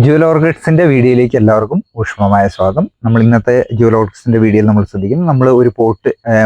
ജുവൽ ഓർക്കിഡ്സിന്റെ വീഡിയോയിലേക്ക് എല്ലാവർക്കും ഊഷ്മമായ സ്വാഗതം. നമ്മൾ ഇന്നത്തെ ജുവൽ ഓർക്കിഡ്സിന്റെ വീഡിയോയിൽ നമ്മൾ ശ്രദ്ധിക്കുന്നത് നമ്മൾ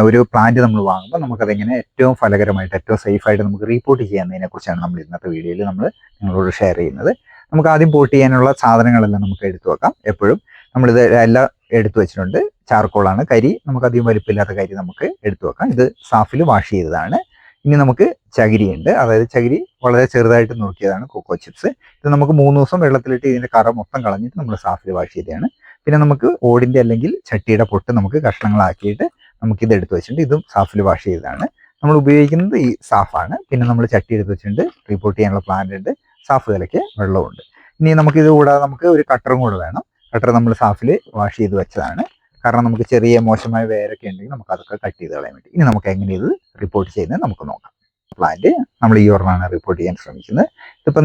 ഒരു പ്ലാന്റ് നമ്മൾ വാങ്ങുമ്പോൾ നമുക്കതെങ്ങനെ ഏറ്റവും ഫലകരമായിട്ട് ഏറ്റവും സേഫായിട്ട് നമുക്ക് റീപോർട്ട് ചെയ്യാവുന്നതിനെ കുറിച്ചാണ് നമ്മൾ ഇന്നത്തെ വീഡിയോയിൽ നമ്മൾ നിങ്ങളോട് ഷെയർ ചെയ്യുന്നത്. നമുക്ക് ആദ്യം പോർട്ട് ചെയ്യാനുള്ള സാധനങ്ങളെല്ലാം നമുക്ക് എടുത്തു വെക്കാം. എപ്പോഴും നമ്മളിത് എല്ലാം എടുത്തു വെച്ചിട്ടുണ്ട്. ചാർക്കോളാണ്, കരി നമുക്ക് അധികം വലിപ്പില്ലാത്ത കരി നമുക്ക് എടുത്തു വെക്കാം. ഇത് സാഫിൽ വാഷ് ചെയ്തതാണ്. ഇനി നമുക്ക് ചകിരി ഉണ്ട്, അതായത് ചകിരി വളരെ ചെറുതായിട്ട് നുറുക്കിയതാണ്, കൊക്കോ ചിപ്സ്. ഇത് നമുക്ക് 3 ദിവസം വെള്ളത്തിലിട്ട് ഇതിന്റെ കറ മൊത്തം കളഞ്ഞിട്ട് നമ്മൾ സാഫിൽ വാഷ് ചെയ്തതാണ്. പിന്നെ നമുക്ക് ഓടിന്റെ അല്ലെങ്കിൽ ചട്ടിയുടെ പൊട്ട് നമുക്ക് കഷ്ണങ്ങളാക്കിയിട്ട് നമുക്ക് ഇത് എടുത്തു വെച്ചിട്ടുണ്ട്. ഇതും സാഫിൽ വാഷ് ചെയ്തതാണ്. നമ്മൾ ഉപയോഗിക്കുന്നത് ഈ സാഫാണ്. പിന്നെ നമ്മൾ ചട്ടി എടുത്ത് വെച്ചിട്ടുണ്ട്, റിപ്പോർട്ട് ചെയ്യാനുള്ള പ്ലാന്റ് ഉണ്ട്, സാഫ് കലയ്ക്ക് വെള്ളമുണ്ട്. ഇനി നമുക്ക് ഇത് കൂടാതെ നമുക്ക് ഒരു കട്ടറും കൂടെ വേണം. കട്ടർ നമ്മൾ സാഫിൽ വാഷ് ചെയ്ത് വെച്ചതാണ്. കാരണം നമുക്ക് ചെറിയ മോശമായ വേരൊക്കെ ഉണ്ടെങ്കിൽ നമുക്ക് അതൊക്കെ കട്ട് ചെയ്ത് കളയാൻ വേണ്ടി. ഇനി നമുക്ക് എങ്ങനെ ഇത് റിപ്പോർട്ട് ചെയ്യുന്നത് നമുക്ക് നോക്കാം. പ്ലാന്റ് നമ്മൾ ഈ ഒരെണ്ണമാണ് റിപ്പോർട്ട് ചെയ്യാൻ ശ്രമിക്കുന്നത്. ഇതിപ്പോൾ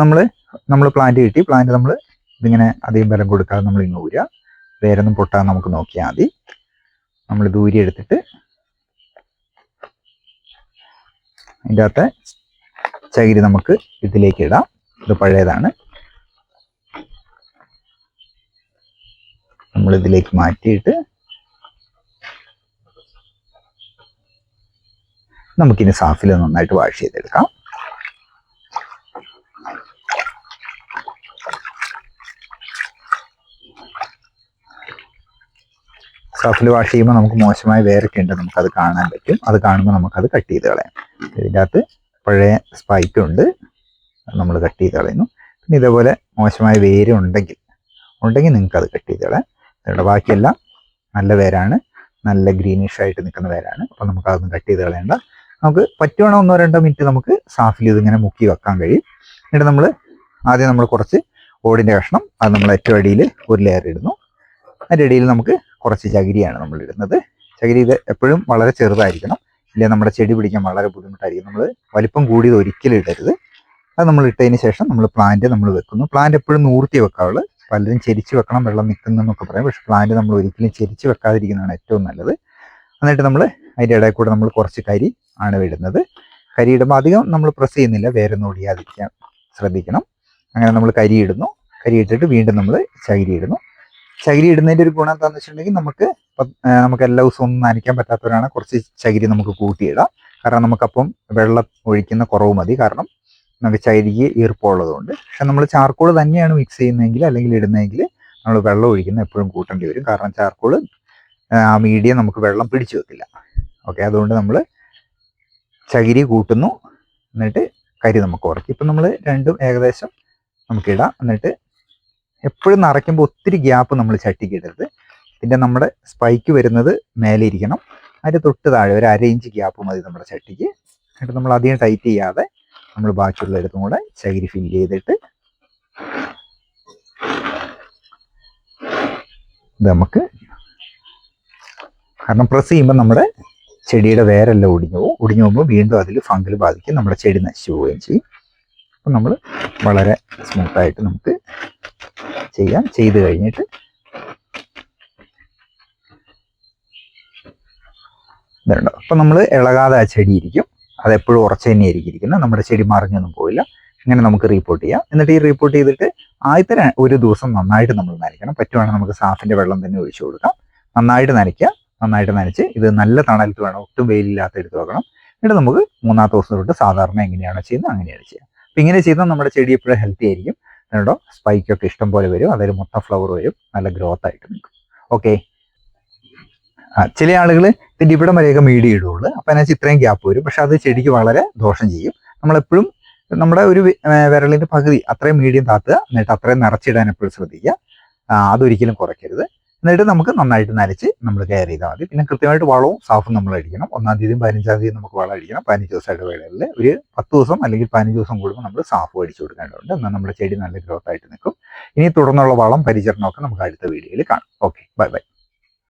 നമ്മൾ പ്ലാന്റ് കിട്ടി. പ്ലാന്റ് നമ്മൾ ഇതിങ്ങനെ അധികം ബലം കൊടുക്കാതെ നമ്മൾ ഇങ്ങ് ഊരുക. വേരൊന്നും പൊട്ടാതെ നമുക്ക് നോക്കിയാൽ മതി. നമ്മളിത് ഊരി എടുത്തിട്ട് അതിൻ്റെ അകത്തെ ചകിരി നമുക്ക് ഇതിലേക്ക് ഇടാം. ഇത് പഴയതാണ്. നമ്മളിതിലേക്ക് മാറ്റിയിട്ട് നമുക്കിനി സാഫിൽ നന്നായിട്ട് വാഷ് ചെയ്തെടുക്കാം. സാഫിൽ വാഷ് ചെയ്യുമ്പോൾ നമുക്ക് മോശമായ വേരൊക്കെ ഉണ്ട്, നമുക്കത് കാണാൻ പറ്റും. അത് കാണുമ്പോൾ നമുക്കത് കട്ട് ചെയ്ത് കളയാം. ഇതിൻ്റെ അകത്ത് പഴയ സ്പൈക്ക് ഉണ്ട്, നമ്മൾ കട്ട് ചെയ്ത് കളയുന്നു. പിന്നെ ഇതേപോലെ മോശമായ വേര് ഉണ്ടെങ്കിൽ നിങ്ങൾക്കത് കട്ട് ചെയ്ത് കളയാം. ഇവിടെ ബാക്കിയെല്ലാം നല്ല വേരാണ്, നല്ല ഗ്രീനിഷ് ആയിട്ട് നിൽക്കുന്ന വേരാണ്. അപ്പം നമുക്കതൊന്നും കട്ട് ചെയ്ത് കളയണ്ട. നമുക്ക് പറ്റുവാണോ 1-2 മിനിറ്റ് നമുക്ക് സാഫിൽ ഇതിങ്ങനെ മുക്കി വെക്കാൻ കഴിയും. എന്നിട്ട് ആദ്യം നമ്മൾ കുറച്ച് ഓടിൻ്റെ കഷ്ണം അത് നമ്മൾ ഏറ്റവും അടിയിൽ ഒരു ലെയർ ഇടുന്നു. അതിൻ്റെ ഇടയിൽ നമുക്ക് കുറച്ച് ചകിരിയാണ് നമ്മൾ ഇടുന്നത്. ചകിരി ഇത് എപ്പോഴും വളരെ ചെറുതായിരിക്കണം, ഇല്ലെങ്കിൽ നമ്മുടെ ചെടി പിടിക്കാൻ വളരെ ബുദ്ധിമുട്ടായിരിക്കും. നമ്മൾ വലിപ്പം കൂടിയത് ഒരിക്കലും ഇടരുത്. അത് നമ്മൾ ഇട്ടതിന് ശേഷം നമ്മൾ പ്ലാന്റ് നമ്മൾ വെക്കുന്നു. പ്ലാന്റ് എപ്പോഴും നൂർത്തി വെക്കാവുള്ളൂ. പലരും ചെരിച്ച് വെക്കണം, വെള്ളം നിൽക്കുന്നതെന്നൊക്കെ പറയും. പക്ഷെ പ്ലാന്റ് നമ്മൾ ഒരിക്കലും ചെരിച്ച് വെക്കാതിരിക്കുന്നതാണ് ഏറ്റവും നല്ലത്. എന്നിട്ട് നമ്മൾ അതിൻ്റെ ഇടയിൽ കൂടെ നമ്മൾ കുറച്ച് കരി ആണ് ഇടുന്നത്. കരി ഇടുമ്പോൾ അധികം നമ്മൾ പ്രസ് ചെയ്യുന്നില്ല, വേരൊന്നും ഒടിയാതിരിക്കാൻ ശ്രദ്ധിക്കണം. അങ്ങനെ നമ്മൾ കരി ഇടുന്നു. കരി ഇട്ടിട്ട് വീണ്ടും നമ്മൾ ചകിരി ഇടുന്നു. ചകിരി ഇടുന്നതിൻ്റെ ഒരു ഗുണം എന്താണെന്ന് വെച്ചിട്ടുണ്ടെങ്കിൽ നമുക്ക് എല്ലാ ദിവസവും ഒന്നും നനയ്ക്കാൻ പറ്റാത്തവരാണ് കുറച്ച് ചകിരി നമുക്ക് കൂട്ടിയിടാം. കാരണം നമുക്കപ്പം വെള്ളം ഒഴിക്കുന്ന കുറവ് മതി, കാരണം നമുക്ക് ചകിരിക്ക് ഈർപ്പമുള്ളതുകൊണ്ട്. പക്ഷെ നമ്മൾ ചാർക്കോൾ തന്നെയാണ് മിക്സ് ചെയ്യുന്നതെങ്കിൽ അല്ലെങ്കിൽ ഇടുന്നതെങ്കിൽ നമ്മൾ വെള്ളം ഒഴിക്കുന്നത് എപ്പോഴും കൂട്ടേണ്ടി വരും. കാരണം ചാർക്കോൾ ആ മീഡിയം നമുക്ക് വെള്ളം പിടിച്ചു വെക്കില്ല. ഓക്കെ, അതുകൊണ്ട് നമ്മൾ ചകിരി കൂട്ടുന്നു. എന്നിട്ട് കരി നമുക്ക് ഉറക്കും. ഇപ്പം നമ്മൾ രണ്ടും ഏകദേശം നമുക്കിടാം. എന്നിട്ട് എപ്പോഴും നിറയ്ക്കുമ്പോൾ ഒത്തിരി ഗ്യാപ്പ് നമ്മൾ ചട്ടിക്ക് ഇടരുത്. പിന്നെ നമ്മുടെ സ്പൈക്ക് വരുന്നത് മേലെ ഇരിക്കണം. അതിൻ്റെ തൊട്ട് താഴെ ഒരു 1/2 ഇഞ്ച് ഗ്യാപ്പ് മതി നമ്മുടെ ചട്ടിക്ക്. എന്നിട്ട് നമ്മൾ അധികം ടൈറ്റ് ചെയ്യാതെ നമ്മൾ ബാക്കിയുള്ള ഇടത്തും കൂടെ ചകിരി ഫില്ല് ചെയ്തിട്ട് ഇത് നമുക്ക്, കാരണം പ്രസ് ചെയ്യുമ്പോൾ നമ്മുടെ ചെടിയുടെ വേരെല്ലാം ഒടിഞ്ഞു പോകുമ്പോൾ വീണ്ടും അതിൽ ഫംഗൽ ബാധിക്കും, നമ്മുടെ ചെടി നശിച്ചു പോവുകയും ചെയ്യും. അപ്പം നമ്മൾ വളരെ സ്മൂത്തായിട്ട് നമുക്ക് ചെയ്ത് കഴിഞ്ഞിട്ട് ഇതുണ്ടോ. അപ്പം നമ്മൾ ഇളകാതെ ആ ചെടി ഇരിക്കും, അതെപ്പോഴും ഉറച്ചു തന്നെയായിരിക്കും ഇരിക്കുന്നത്. നമ്മുടെ ചെടി മറിഞ്ഞൊന്നും പോയില്ല. ഇങ്ങനെ നമുക്ക് റിപ്പോർട്ട് ചെയ്യാം. എന്നിട്ട് ഈ റിപ്പോർട്ട് ചെയ്തിട്ട് ആദ്യത്തെ ഒരു ദിവസം നന്നായിട്ട് നമ്മൾ നനയ്ക്കണം. പറ്റുവാണെങ്കിൽ നമുക്ക് സാഫിൻ്റെ വെള്ളം തന്നെ ഒഴിച്ചു കൊടുക്കാം. നന്നായിട്ട് നനച്ച് ഇത് നല്ല തണലത്ത് വേണം, ഒട്ടും വെയിലില്ലാത്ത എടുത്ത് വെക്കണം. എന്നിട്ട് നമുക്ക് 3-ാമത്തെ ദിവസം തൊട്ട് സാധാരണ എങ്ങനെയാണോ ചെയ്യുന്നത് അങ്ങനെയാണ് ചെയ്യുക. അപ്പം ഇങ്ങനെ ചെയ്താൽ നമ്മുടെ ചെടി എപ്പോഴും ഹെൽത്തി ആയിരിക്കും. എന്നിട്ടോ സ്പൈക്കൊക്കെ ഇഷ്ടം പോലെ വരും, അതായത് മൊത്തം ഫ്ലവർ വരും, നല്ല ഗ്രോത്ത് ആയിട്ട് നിൽക്കും. ഓക്കെ, ചില ആളുകൾ ഇതിൻ്റെ ഇവിടെ വരെയൊക്കെ മീഡിയം ഇടുള്ളൂ. അപ്പം അതിനകത്ത് ഇത്രയും ഗ്യാപ്പ് വരും. പക്ഷെ അത് ചെടിക്ക് വളരെ ദോഷം ചെയ്യും. നമ്മളെപ്പോഴും നമ്മുടെ ഒരു വിരലിൻ്റെ പകുതി അത്രയും മീഡിയം താത്തുക. എന്നിട്ട് അത്രയും നിറച്ചിടാൻ എപ്പോഴും ശ്രദ്ധിക്കുക. അതൊരിക്കലും കുറയ്ക്കരുത്. എന്നിട്ട് നമുക്ക് നന്നായിട്ട് നനച്ച് നമ്മൾ കെയർ ചെയ്താൽ മതി. പിന്നെ കൃത്യമായിട്ട് വളവും സാഫും നമ്മൾ അടിക്കണം. 1-ാം തീയതിയും 15-ാം തീയതിയും നമുക്ക് വളം അടിക്കണം. 15 ദിവസമായിട്ട് വേളയിൽ ഒരു 10 ദിവസം അല്ലെങ്കിൽ 15 ദിവസം കൂടുമ്പോൾ നമ്മൾ സാഫ് അടിച്ചു കൊടുക്കേണ്ടതുണ്ട്. എന്നാൽ നമ്മുടെ ചെടി നല്ല ഗ്രോത്ത് ആയിട്ട് നിൽക്കും. ഇനി തുടർന്നുള്ള വളം പരിചരണമൊക്കെ നമുക്ക് അടുത്ത വീഡിയോയിൽ കാണാം. Okay, by.